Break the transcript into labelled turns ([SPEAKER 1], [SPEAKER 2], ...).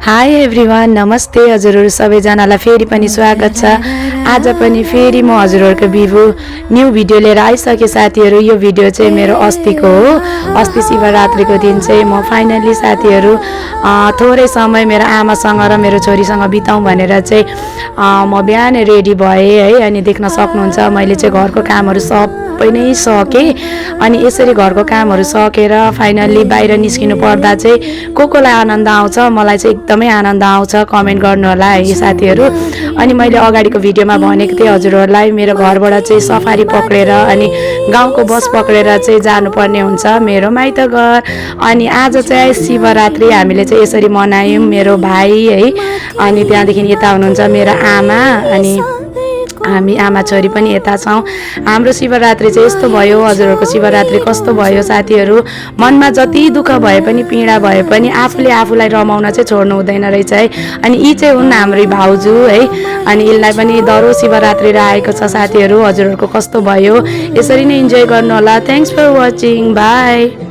[SPEAKER 1] High everyone, नमस्ते हजुरहरू सबैजनालाई फेरि पनि स्वागत छ। आज पनि फेरि म हजुरहरूको न्यू भिडियो लिएर आइसके साथीहरू। यो भिडियो चाहिँ मेरो अस्तिको हो। अस्ति शिवरात्रिको दिन चाहिँ म फाइनली साथीहरू थोरै समय मेरो आमासँग र मेरो छोरीसँग बिताउँ भनेर चाहिँ म बिहानै रेडी भएँ है। अनि देख्न सक्नुहुन्छ मैले चाहिँ घरको कामहरू सबै नै सकेँ। अनि यसरी घरको कामहरू सकेर फाइनल्ली बाहिर निस्किनु पर्दा चाहिँ कोलाई आनन्द आउँछ, मलाई चाहिँ एकदमै आनन्द आउँछ। कमेन्ट गर्नु होला है साथीहरू। अनि मैले अगाडिको भिडियोमा भनेको थिएँ हजुरहरूलाई मेरो घरबाट चाहिँ सफारी पक्रेर अनि गाउँको बस पक्रेर चाहिँ जानुपर्ने हुन्छ मेरो माइत घर। अनि आज चाहिँ शिवरात्रि हामीले चाहिँ यसरी मनायौँ, मेरो भाइ है। अनि त्यहाँदेखि यता हुनुहुन्छ मेरो आमा, अनि हामी आमा छोरी पनि यता छौँ। हाम्रो शिवरात्रि चाहिँ यस्तो भयो। हजुरहरूको शिवरात्रि कस्तो भयो साथीहरू? मनमा जति दुःख भए पनि पीडा भए पनि आफूले आफूलाई रमाउन चाहिँ छोड्नु हुँदैन रहेछ है। अनि यी चाहिँ हुन् हाम्रै भाउजू है। अनि यसलाई पनि दरो शिवरात्रि आएको छ साथीहरू। हजुरहरूको कस्तो भयो यसरी नै इन्जोय गर्नु होला। Thanks for watching, by.